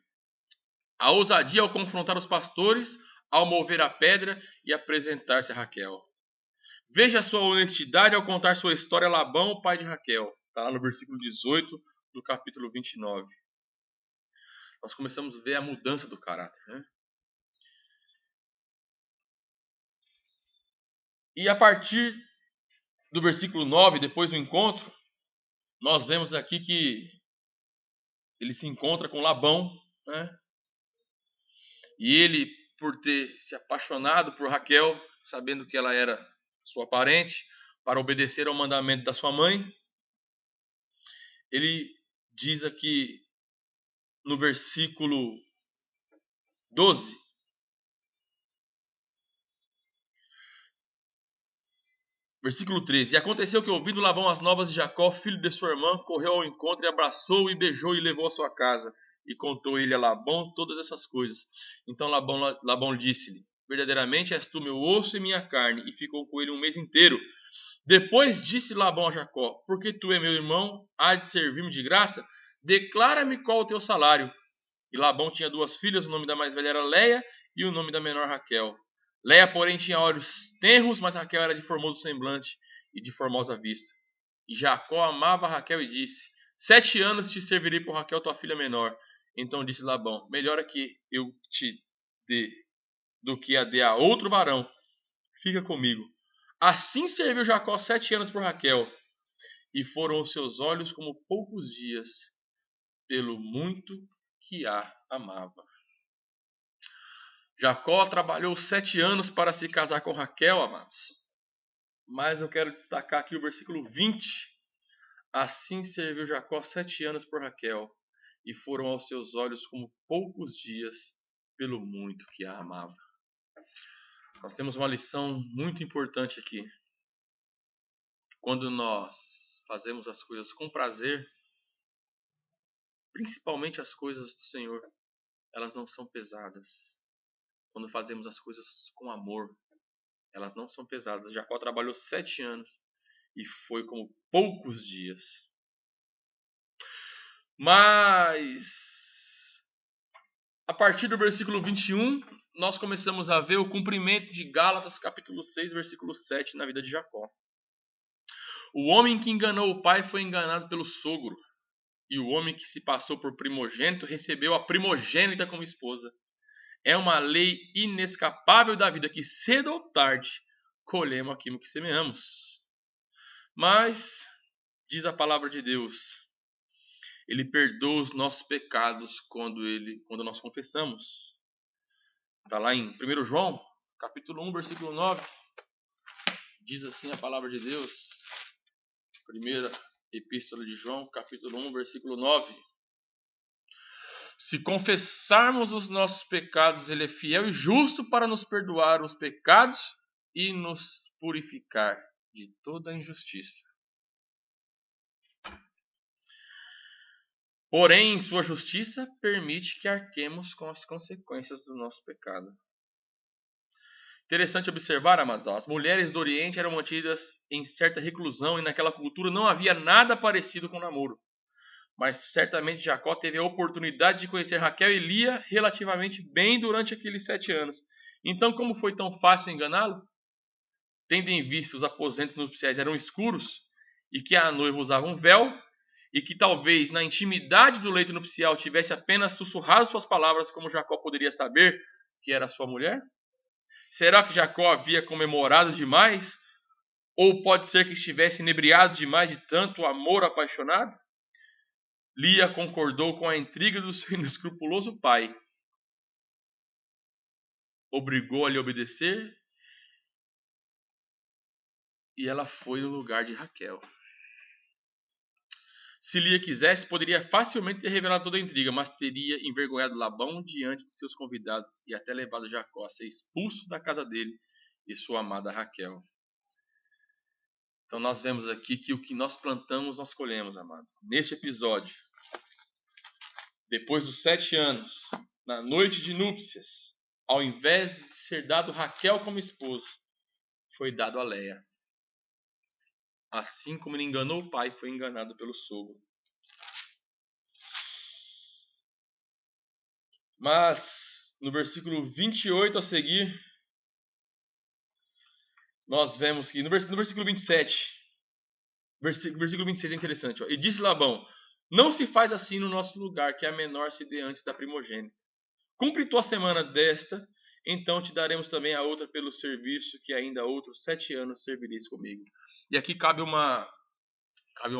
A ousadia ao confrontar os pastores, ao mover a pedra e apresentar-se a Raquel. Veja a sua honestidade ao contar sua história a Labão, o pai de Raquel. Está lá no versículo 18 do capítulo 29. Nós começamos a ver a mudança do caráter, né? E a partir do versículo 9, depois do encontro, nós vemos aqui que ele se encontra com Labão, né? E ele, por ter se apaixonado por Raquel, sabendo que ela era sua parente, para obedecer ao mandamento da sua mãe, ele diz aqui no versículo 12, versículo 13: E aconteceu que, ouvindo Labão as novas de Jacó, filho de sua irmã, correu ao encontro e abraçou-o e beijou e levou à sua casa. E contou ele a Labão todas essas coisas. Então Labão disse-lhe: Verdadeiramente és tu meu osso e minha carne. E ficou com ele um mês inteiro. Depois disse Labão a Jacó: Porque tu é meu irmão, há de servir-me de graça? Declara-me qual o teu salário. E Labão tinha duas filhas, o nome da mais velha era Leia e o nome da menor Raquel. Leia, porém, tinha olhos tenros, mas Raquel era de formoso semblante e de formosa vista. E Jacó amava Raquel e disse: 7 anos te servirei por Raquel, tua filha menor. Então disse Labão: Melhor é que eu te dê do que a dê a outro varão. Fica comigo. Assim serviu Jacó 7 anos por Raquel, e foram os seus olhos como poucos dias, pelo muito que a amava. Jacó trabalhou 7 anos para se casar com Raquel, amados. Mas eu quero destacar aqui o versículo 20. Assim serviu Jacó 7 anos por Raquel, e foram aos seus olhos como poucos dias, pelo muito que a amava. Nós temos uma lição muito importante aqui. Quando nós fazemos as coisas com prazer, principalmente as coisas do Senhor, elas não são pesadas. Quando fazemos as coisas com amor, elas não são pesadas. Jacó trabalhou 7 anos e foi como poucos dias. Mas A partir do versículo 21, nós começamos a ver o cumprimento de Gálatas, capítulo 6, versículo 7, na vida de Jacó. O homem que enganou o pai foi enganado pelo sogro, e o homem que se passou por primogênito recebeu a primogênita como esposa. É uma lei inescapável da vida que cedo ou tarde colhemos aquilo que semeamos. Mas, diz a palavra de Deus, Ele perdoa os nossos pecados quando nós confessamos. Está lá em 1 João, capítulo 1, versículo 9. Diz assim a palavra de Deus. Primeira epístola de João, capítulo 1, versículo 9. Se confessarmos os nossos pecados, Ele é fiel e justo para nos perdoar os pecados e nos purificar de toda injustiça. Porém, em sua justiça, permite que arquemos com as consequências do nosso pecado. Interessante observar, amados, as mulheres do Oriente eram mantidas em certa reclusão e naquela cultura não havia nada parecido com namoro. Mas certamente Jacó teve a oportunidade de conhecer Raquel e Lia relativamente bem durante aqueles 7 anos. Então, como foi tão fácil enganá-lo? Tendo em vista os aposentos nupciais eram escuros e que a noiva usava um véu, e que talvez na intimidade do leito nupcial tivesse apenas sussurrado suas palavras, como Jacó poderia saber que era sua mulher? Será que Jacó havia comemorado demais? Ou pode ser que estivesse inebriado demais de tanto amor apaixonado? Lia concordou com a intriga do seu inescrupuloso pai. Obrigou a lhe obedecer e ela foi no lugar de Raquel. Se Lia quisesse, poderia facilmente ter revelado toda a intriga, mas teria envergonhado Labão diante de seus convidados e até levado Jacó a ser expulso da casa dele e sua amada Raquel. Então nós vemos aqui que o que nós plantamos, nós colhemos, amados. Neste episódio, depois dos 7 anos, na noite de núpcias, ao invés de ser dado Raquel como esposo, foi dado a Leia. Assim como ele enganou o pai, foi enganado pelo sogro. Mas, no versículo 28 a seguir, nós vemos que, no versículo 27, versículo 26 é interessante. Ó, e disse Labão, não se faz assim no nosso lugar, que a menor se dê antes da primogênita. Cumpre tua semana desta, então te daremos também a outra pelo serviço, que ainda outros 7 anos servireis comigo. E aqui cabe uma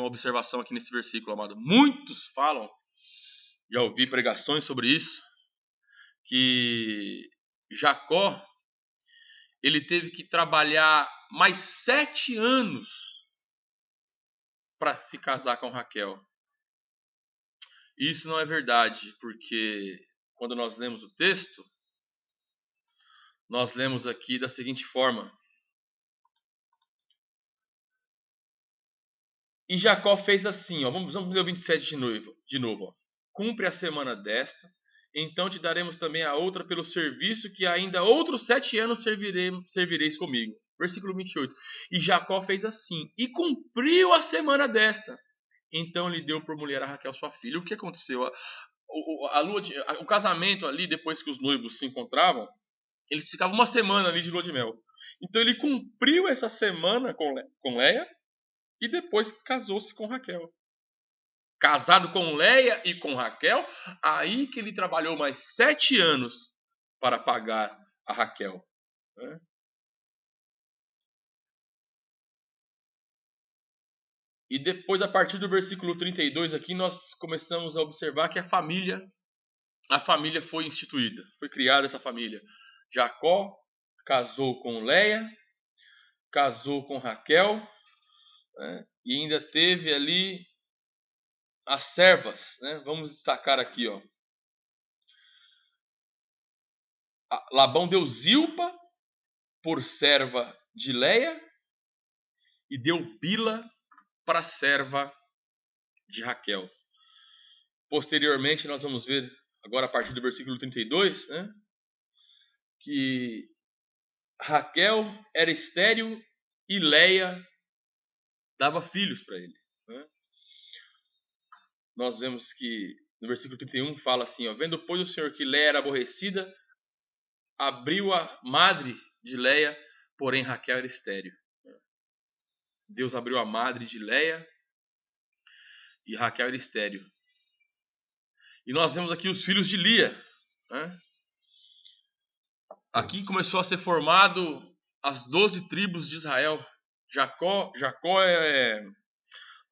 observação aqui nesse versículo, amado. Muitos falam, já ouvi pregações sobre isso, que Jacó ele teve que trabalhar mais 7 anos para se casar com Raquel. Isso não é verdade, porque quando nós lemos o texto, nós lemos aqui da seguinte forma. E Jacó fez assim, ó, vamos ler o 27 de novo. Ó. Cumpre a semana desta, então te daremos também a outra pelo serviço, que ainda outros 7 anos servireis comigo. Versículo 28. E Jacó fez assim, e cumpriu a semana desta. Então lhe deu por mulher a Raquel, sua filha. O que aconteceu? O casamento ali, depois que os noivos se encontravam, eles ficavam uma semana ali de lua de mel. Então ele cumpriu essa semana com Leia e depois casou-se com Raquel. Casado com Leia e com Raquel, aí que ele trabalhou mais 7 anos para pagar a Raquel. Né? E depois, a partir do versículo 32 aqui, nós começamos a observar que a família foi instituída, foi criada essa família. Jacó casou com Leia, casou com Raquel, né? E ainda teve ali as servas, né? Vamos destacar aqui, ó. Labão deu Zilpa por serva de Leia e deu Bila para serva de Raquel. Posteriormente, nós vamos ver, agora a partir do versículo 32, né, que Raquel era estéril e Leia dava filhos para ele. Né? Nós vemos que no versículo 31, fala assim, ó, vendo, pois, o Senhor que Léia era aborrecida, abriu a madre de Léia, porém Raquel era estéril. Deus abriu a madre de Léia e Raquel era estéril. E nós vemos aqui os filhos de Lia, né? Aqui começou a ser formado as 12 tribos de Israel. Jacó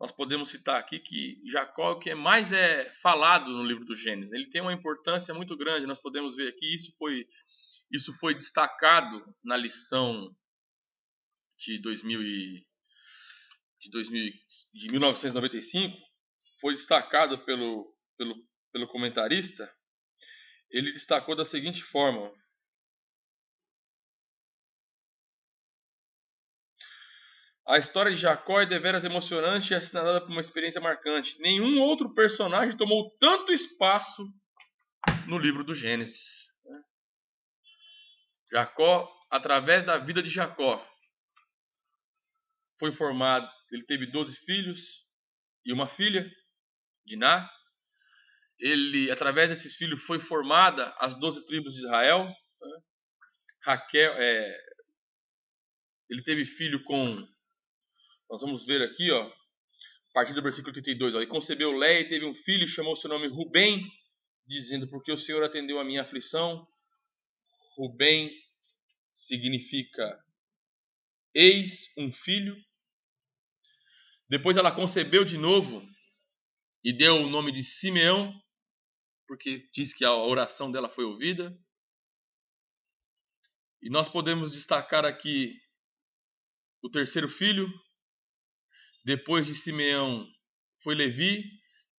nós podemos citar aqui que Jacó é o que mais é falado no livro do Gênesis. Ele tem uma importância muito grande. Nós podemos ver aqui, isso foi destacado na lição de 1995, foi destacado pelo comentarista. Ele destacou da seguinte forma: a história de Jacó é deveras emocionante e assinalada por uma experiência marcante. Nenhum outro personagem tomou tanto espaço no livro do Gênesis. Jacó, através da vida de Jacó, foi formado. Ele teve 12 filhos e uma filha, Diná. Ele, através desses filhos, foi formada as 12 tribos de Israel. Raquel, ele teve filho com... Nós vamos ver aqui, ó, a partir do versículo 32. Ó, e concebeu Léia e teve um filho, e chamou seu nome Rubem, dizendo, porque o Senhor atendeu a minha aflição. Rubem significa eis um filho. Depois ela concebeu de novo e deu o nome de Simeão, porque diz que a oração dela foi ouvida. E nós podemos destacar aqui o terceiro filho. Depois de Simeão foi Levi.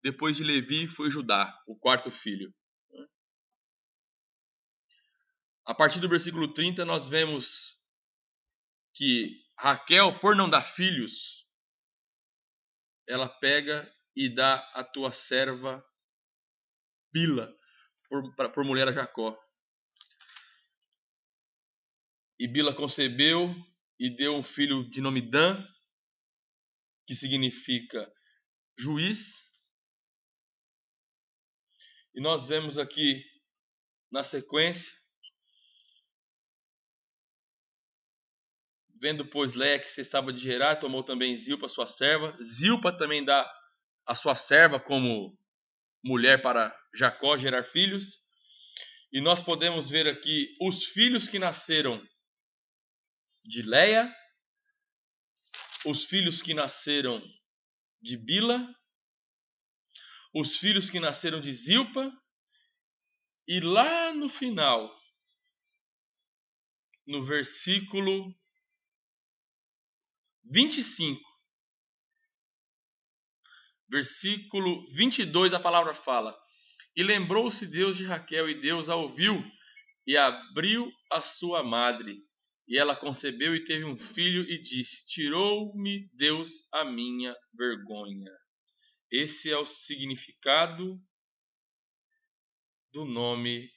Depois de Levi foi Judá, o quarto filho. A partir do versículo 30 nós vemos que Raquel, por não dar filhos, ela pega e dá a tua serva Bila por mulher a Jacó. E Bila concebeu e deu um filho de nome Dan, que significa juiz. E nós vemos aqui na sequência, vendo pois Léia que cessava de gerar, tomou também Zilpa sua serva. Zilpa também dá a sua serva como mulher para Jacó gerar filhos. E nós podemos ver aqui os filhos que nasceram de Léia, os filhos que nasceram de Bila, os filhos que nasceram de Zilpa, e lá no final, no versículo 25, versículo 22, a palavra fala: e lembrou-se Deus de Raquel, e Deus a ouviu, e abriu a sua madre. E ela concebeu e teve um filho, e disse: tirou-me Deus a minha vergonha. Esse é o significado do nome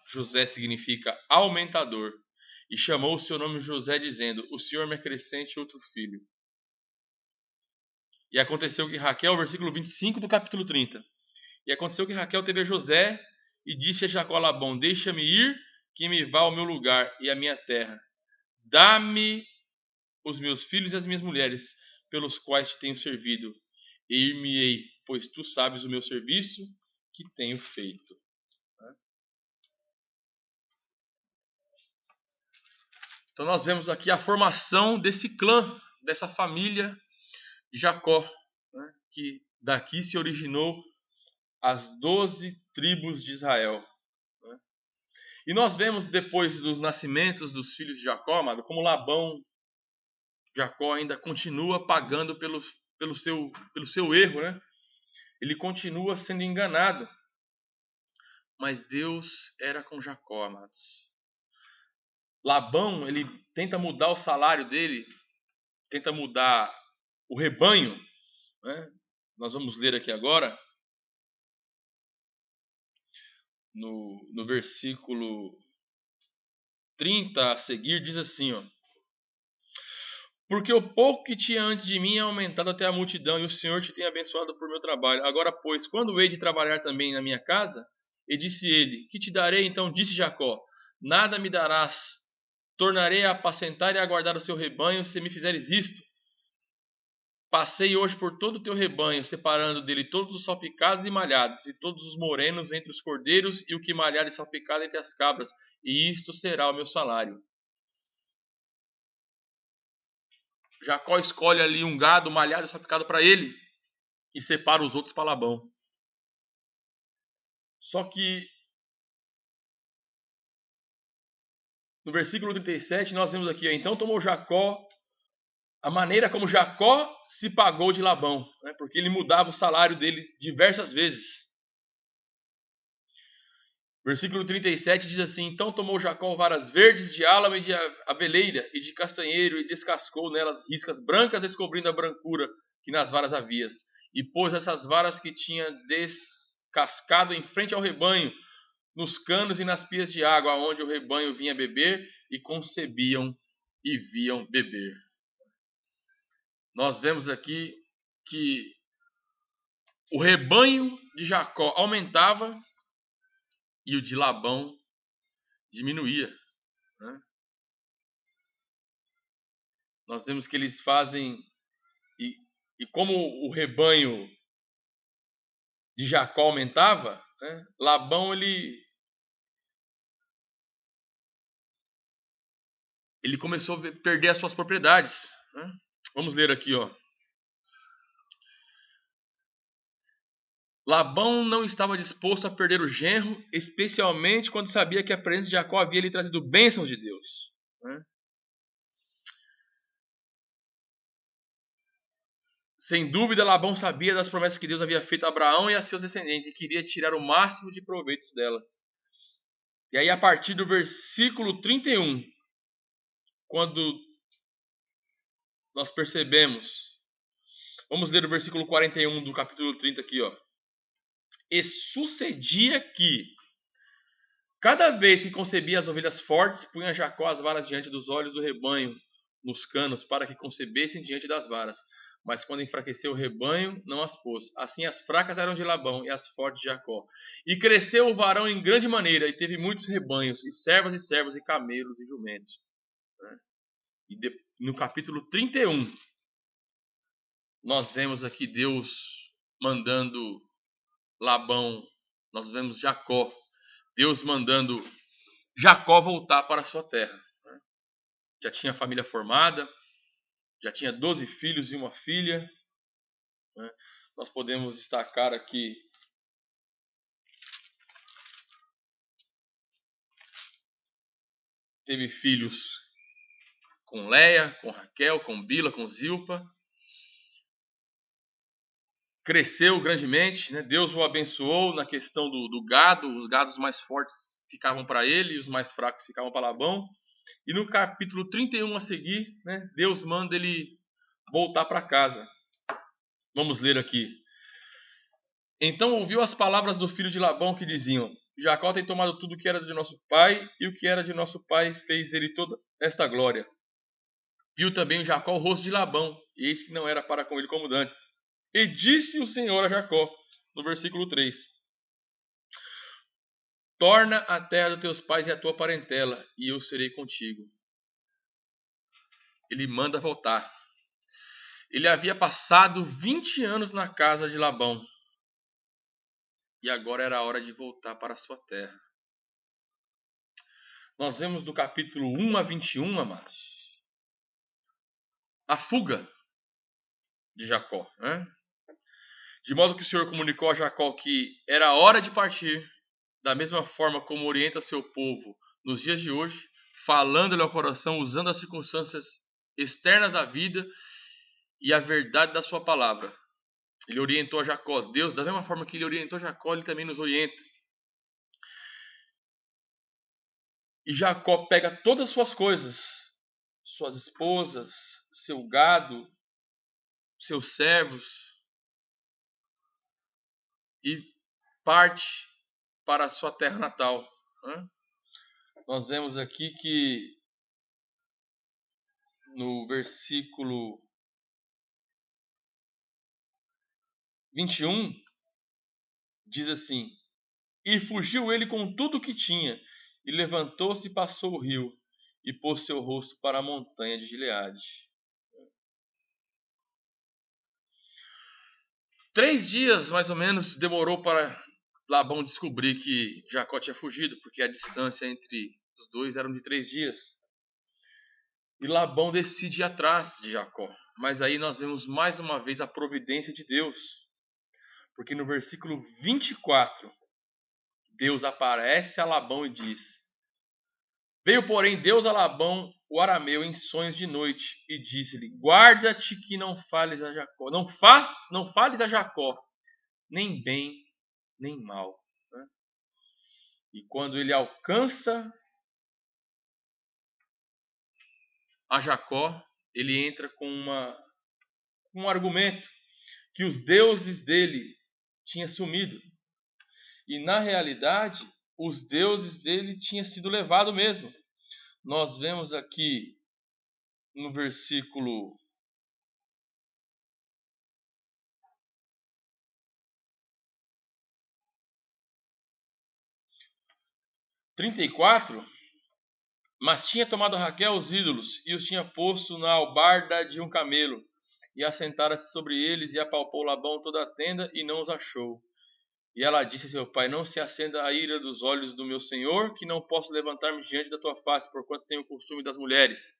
José. Significa aumentador. E chamou o seu nome José, dizendo: o Senhor me acrescente outro filho. E aconteceu que Raquel, versículo 25 do capítulo 30. E aconteceu que Raquel teve a José e disse a Jacó Labão: deixa-me ir, que me vá ao meu lugar e à minha terra. Dá-me os meus filhos e as minhas mulheres, pelos quais te tenho servido, e ir-me-ei, pois tu sabes o meu serviço que tenho feito. Então nós vemos aqui a formação desse clã, dessa família de Jacó, né, que daqui se originou as 12 tribos de Israel. Né? E nós vemos depois dos nascimentos dos filhos de Jacó, amado, como Jacó ainda continua pagando pelo seu erro, né? Ele continua sendo enganado. Mas Deus era com Jacó, amados. Labão, ele tenta mudar o salário dele, tenta mudar o rebanho, né? Nós vamos ler aqui agora, no versículo 30 a seguir, diz assim, ó: Porque o pouco que tinha antes de mim é aumentado até a multidão, e o Senhor te tem abençoado por meu trabalho. Agora, pois, quando hei de trabalhar também na minha casa? E disse ele, que te darei? Então disse Jacó, nada me darás. Tornarei a apacentar e a guardar o seu rebanho, se me fizeres isto. Passei hoje por todo o teu rebanho, separando dele todos os salpicados e malhados, e todos os morenos entre os cordeiros, e o que malhado e salpicado entre as cabras, e isto será o meu salário. Jacó escolhe ali um gado malhado e salpicado para ele, e separa os outros para Labão. Só que no versículo 37 nós vemos aqui, então tomou Jacó, a maneira como Jacó se pagou de Labão, né, porque ele mudava o salário dele diversas vezes. Versículo 37 diz assim, então tomou Jacó varas verdes de álamo e de aveleira e de castanheiro e descascou nelas riscas brancas, descobrindo a brancura que nas varas havia. E pôs essas varas que tinha descascado em frente ao rebanho, nos canos e nas pias de água, onde o rebanho vinha beber, e concebiam e viam beber. Nós vemos aqui que o rebanho de Jacó aumentava e o de Labão diminuía, né? Nós vemos que eles fazem, e como o rebanho de Jacó aumentava, né, Labão ele começou a perder as suas propriedades, né? Vamos ler aqui, ó. Labão não estava disposto a perder o genro, especialmente quando sabia que a presença de Jacó havia lhe trazido bênçãos de Deus, né? Sem dúvida, Labão sabia das promessas que Deus havia feito a Abraão e a seus descendentes e queria tirar o máximo de proveito delas. E aí, a partir do versículo 31, quando nós percebemos, vamos ler o versículo 41 do capítulo 30 aqui, ó. E sucedia que, cada vez que concebia as ovelhas fortes, punha Jacó as varas diante dos olhos do rebanho, nos canos, para que concebessem diante das varas. Mas quando enfraqueceu o rebanho, não as pôs. Assim as fracas eram de Labão e as fortes de Jacó. E cresceu o varão em grande maneira, e teve muitos rebanhos, e servos, e camelos, e jumentos. E no capítulo 31, nós vemos aqui Deus mandando Labão, nós vemos Jacó, Deus mandando Jacó voltar para a sua terra. Já tinha família formada, já tinha 12 filhos e uma filha. Nós podemos destacar aqui teve filhos com Leia, com Raquel, com Bila, com Zilpa. Cresceu grandemente, né? Deus o abençoou na questão do gado. Os gados mais fortes ficavam para ele e os mais fracos ficavam para Labão. E no capítulo 31 a seguir, né, Deus manda ele voltar para casa. Vamos ler aqui. Então ouviu as palavras do filho de Labão que diziam: Jacó tem tomado tudo o que era de nosso pai, e o que era de nosso pai fez ele toda esta glória. Viu também Jacó o rosto de Labão, e eis que não era para com ele como dantes. E disse o Senhor a Jacó, no versículo 3: Torna a terra dos teus pais e a tua parentela, e eu serei contigo. Ele manda voltar. Ele havia passado 20 anos na casa de Labão, e agora era a hora de voltar para a sua terra. Nós vemos do capítulo 1 a 21, amados, a fuga de Jacó, né? De modo que o Senhor comunicou a Jacó que era a hora de partir, da mesma forma como orienta seu povo nos dias de hoje, falando-lhe ao coração, usando as circunstâncias externas da vida e a verdade da sua palavra. Ele orientou a Jacó. Deus, da mesma forma que ele orientou Jacó, ele também nos orienta. E Jacó pega todas as suas coisas, suas esposas, seu gado, seus servos, e parte para a sua terra natal. Nós vemos aqui que no versículo 21, diz assim: E fugiu ele com tudo o que tinha, e levantou-se e passou o rio, e pôs seu rosto para a montanha de Gileade. 3 dias, mais ou menos, demorou para Labão descobrir que Jacó tinha fugido, porque a distância entre os dois era de 3 dias. E Labão decide ir atrás de Jacó. Mas aí nós vemos mais uma vez a providência de Deus. Porque no versículo 24, Deus aparece a Labão e diz: Veio, porém, Deus a Labão, o arameu, em sonhos de noite, e disse-lhe: Guarda-te que não fales a Jacó. Não fales a Jacó, nem bem, nem mal. E quando ele alcança a Jacó, ele entra com um argumento que os deuses dele tinham sumido. E na realidade, os deuses dele tinham sido levados mesmo. Nós vemos aqui no versículo 34, mas tinha tomado Raquel os ídolos e os tinha posto na albarda de um camelo, e assentara-se sobre eles, e apalpou Labão toda a tenda, e não os achou. E ela disse a seu pai: Não se acenda a ira dos olhos do meu senhor, que não posso levantar-me diante da tua face, porquanto tenho o costume das mulheres.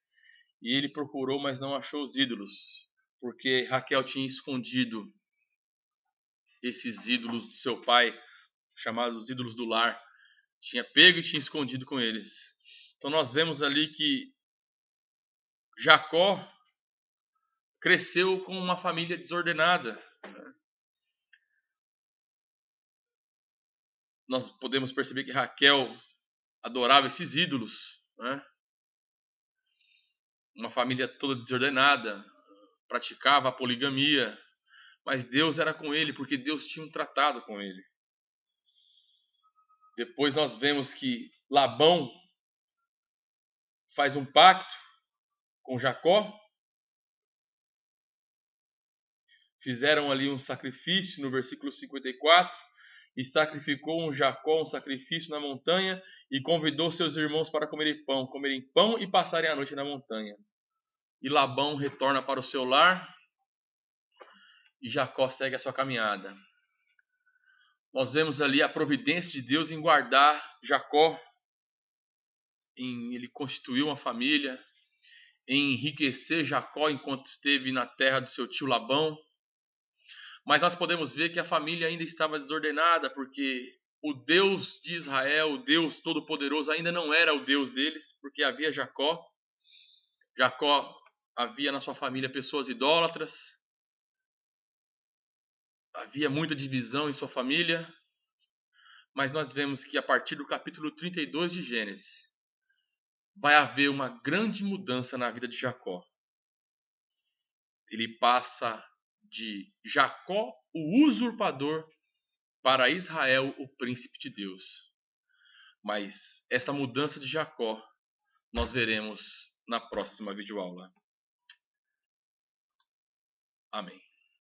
E ele procurou, mas não achou os ídolos, porque Raquel tinha escondido esses ídolos do seu pai, chamados ídolos do lar. Tinha pego e tinha escondido com eles. Então nós vemos ali que Jacó cresceu com uma família desordenada. Nós podemos perceber que Raquel adorava esses ídolos, né? Uma família toda desordenada, praticava a poligamia, mas Deus era com ele porque Deus tinha um tratado com ele. Depois nós vemos que Labão faz um pacto com Jacó. Fizeram ali um sacrifício no versículo 54, e sacrificou um Jacó um sacrifício na montanha, e convidou seus irmãos para comerem pão e passarem a noite na montanha. E Labão retorna para o seu lar, e Jacó segue a sua caminhada. Nós vemos ali a providência de Deus em guardar Jacó, em ele constituir uma família, em enriquecer Jacó enquanto esteve na terra do seu tio Labão. Mas nós podemos ver que a família ainda estava desordenada, porque o Deus de Israel, o Deus Todo-Poderoso, ainda não era o Deus deles, porque havia Jacó. Jacó havia na sua família pessoas idólatras, havia muita divisão em sua família, mas nós vemos que a partir do capítulo 32 de Gênesis, vai haver uma grande mudança na vida de Jacó. Ele passa de Jacó, o usurpador, para Israel, o príncipe de Deus. Mas essa mudança de Jacó nós veremos na próxima videoaula. Amém.